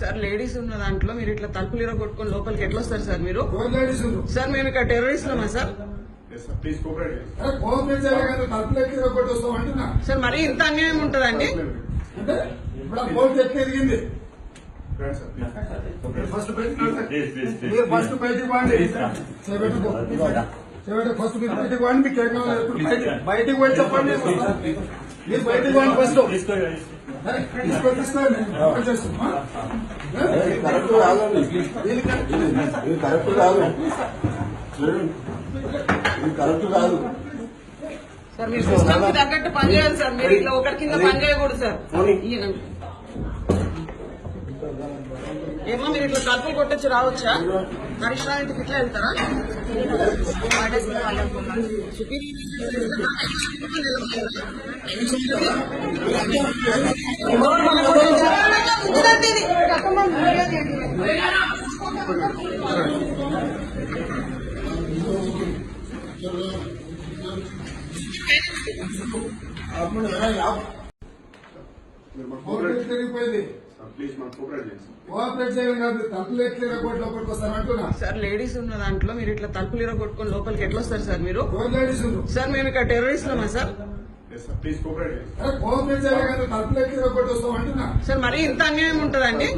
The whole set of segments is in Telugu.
సార్ లేడీస్ ఉన్న దాంట్లో మీరు ఇట్లా తలుపులు ఇరగొట్టుకుని లోపలికి ఎట్లా వస్తారు సార్ మీరు? సార్ మేము ఇక్కడ టెర్రరిస్టులమా సార్? సార్ మరి ఇంత అన్యాయం ఉంటుందండి? ఫస్ట్ బయటికి పోండి. మీకు బయటికి పోయి చెప్పండి. మీరు బయటికి పోండి. ఫస్ట్ కరెక్ట్ కాదు. సార్ మీరు సిస్టమ్ కి తగ్గట్టు పనిచేయాలి సార్. మీరు ఇట్లా ఒకరి కింద పని చేయకూడదు సార్. ఏమో మీరు ఇట్లా తలుపులు కొట్టొచ్చి రావచ్చా? పరిశ్రాంతికి ఇట్లా వెళ్తారా? సార్ లేడీస్ ఉన్న దాంట్లో మీరు ఇట్లా తలుపులు ఇరగొట్టుకుని లోపలికి ఎట్లా వస్తారు సార్ మీరు? సార్ మేము ఇక్కడ టెర్రరిస్టులమా సార్? సార్ మరి ఇంత అన్యాయం ఉంటుందండి?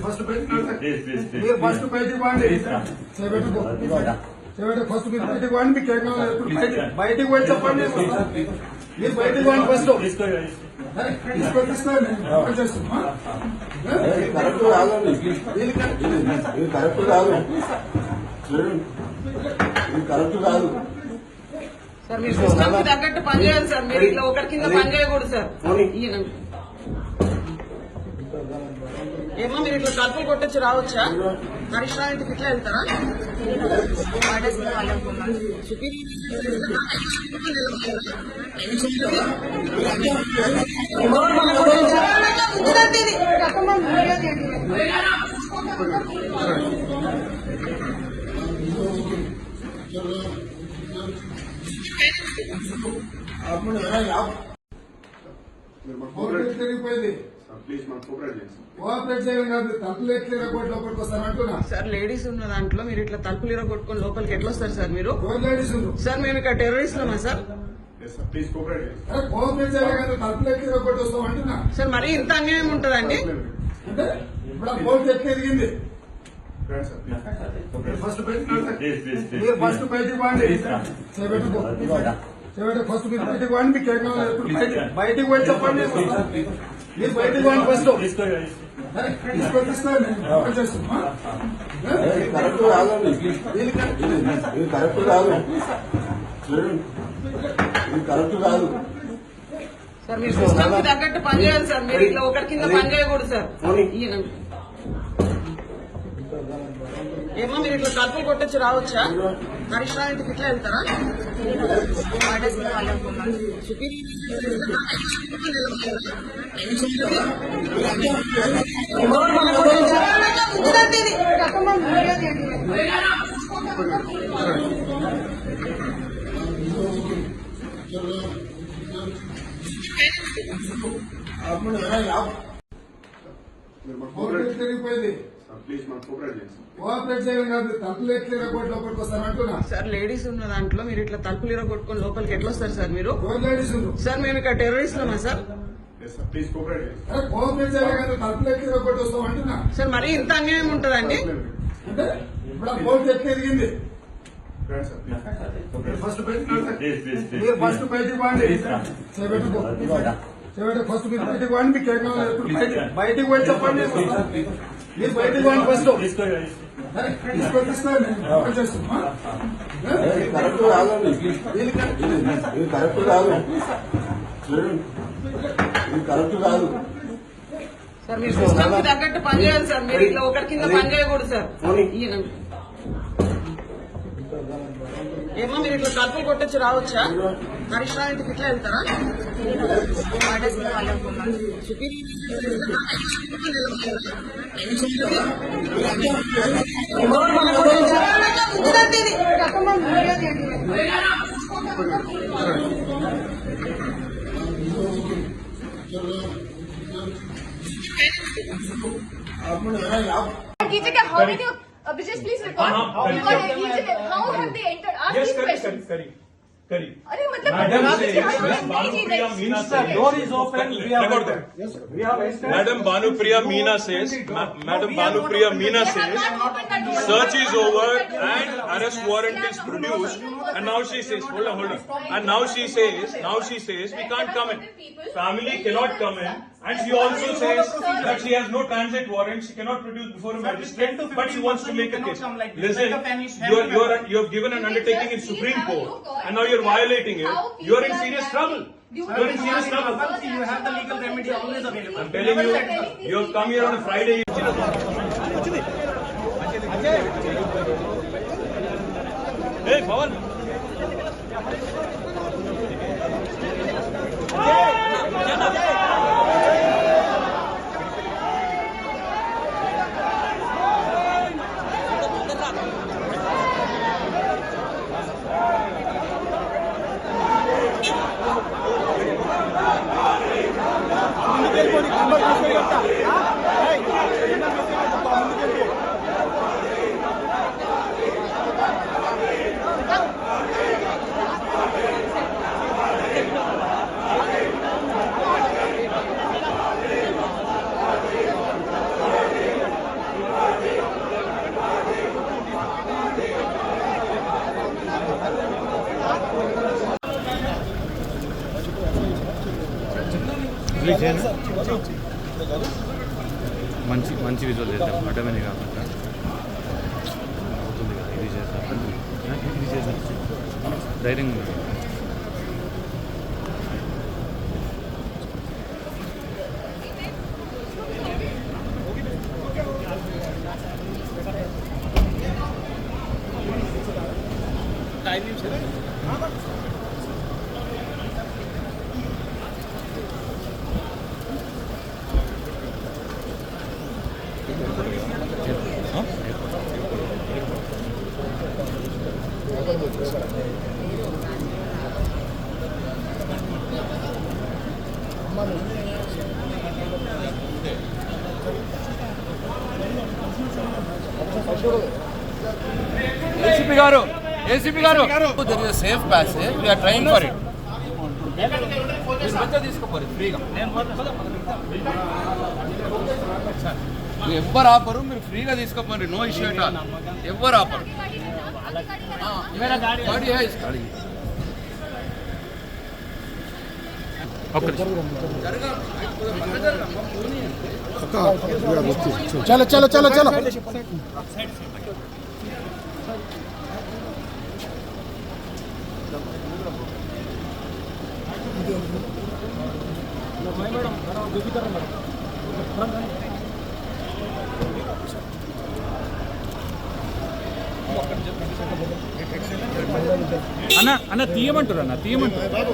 ఫస్ట్ బయటికి పోండి. ఫస్ట్ మీరు బయటికి పోండి. మీకు బయటికి పోయి చెప్పండి. మీరు బయటికి పోండి. ఫస్ట్ కరెక్ట్ కాదు. సార్ మీరు సిస్టమ్ కి తగ్గట్టు పనిచేయాలి సార్. మీరు ఇట్లా ఒకరి కింద పని చేయకూడదు సార్. ఏమో మీరు ఇట్లా తలుపులు కొట్టొచ్చి రావచ్చా? పరిశ్రాంతికి ఇట్లా వెళ్తారా? సార్ లేడీస్ ఉన్న దాంట్లో మీరు ఇట్లా తలుపులు ఇరగొట్టుకుని లోపలికి ఎట్లా వస్తారు సార్ మీరు? సార్ మేము ఇక్కడ టెర్రరిస్టులమా సార్? సార్ మరి ఇంత అన్యాయం ఉంటుందండి? ఫస్ట్ బయటికి పోండి. ఫస్ట్ మీరు బయటికి పోండి. మీకు బయటికి పోయి చెప్పండి. మీరు బయటికి పోండి. ఫస్ట్ కరెక్ట్ కాదు. సార్ మీరు సిస్టమ్ కి తగ్గట్టు పనిచేయాలి సార్. మీరు ఇట్లా ఒకరి కింద పని చేయకూడదు సార్. ఏమో మీరు ఇట్లా తలుపులు కొట్టొచ్చి రావచ్చా? పరిశ్రాంతికి ఇట్లా వెళ్తారా? సార్ లేడీస్ ఉన్న దాంట్లో మీరు ఇట్లా తలుపులు ఇరగొట్టుకుని లోపలికి ఎట్లా వస్తారు సార్ మీరు? సార్ మేము ఇక్కడ టెర్రరిస్టులమా సార్? సార్ మరి ఇంత అన్యాయం ఉంటుందండి? ఫస్ట్ బయటికి పోండి. ఫస్ట్ మీరు బయటికి పోండి. మీకు బయటికి పోయి చెప్పండి. మీరు బయటికి పోండి. ఫస్ట్ కరెక్ట్ కాదు. సార్ మీరు సిస్టమ్ కి తగ్గట్టు పనిచేయాలి సార్. మీరు ఇట్లా ఒకరి కింద పని చేయకూడదు సార్. ఏమో మీరు ఇట్లా తలుపులు కొట్టొచ్చి రావచ్చా? పరిశ్రాంతికి ఇట్లా వెళ్తారా? చెప్పండి. DJ, how many? Vijay, please record. How have they entered? Ask these questions. Kari. अरे मतलब Madam नहीं says, नहीं जी Bhanupriya Meena नहीं says, door is open. We have Record entered. that. We have entered. Madam Bhanupriya Meena says, Madam Bhanupriya Meena says, search is over and arrest warrant is produced. And now she says, hold on. And now she says, we can't come in. Family cannot come in. And she also says that she has no transit warrant. She cannot produce before a magistrate. But she wants to make a case. Listen, you have given an undertaking in Supreme Court. And now you're violating it. You are in serious trouble. You are in serious trouble. You have the legal remedy always available. I'm telling you, you have come here on a Friday. Hey, Pawan. మంచి విజువల్ చేద్దాం అడ్డమని కాకుండా అవుతుంది కదా ఇది చేద్దాం ధైర్యంగా ఉంది ఏసీపీ గారు there is a safe passage, we are trying for it. ఎవ్వరు ఆపరు, మీరు ఫ్రీగా తీసుకోపోండి, నో ఇష్యూ ఎట్ ఆల్. ఎవ్వరు ఆపరు. గాడి హై గాడి చలో చలో చలో చలో అన్న తీయమంటారు అన్న తీయమంటారు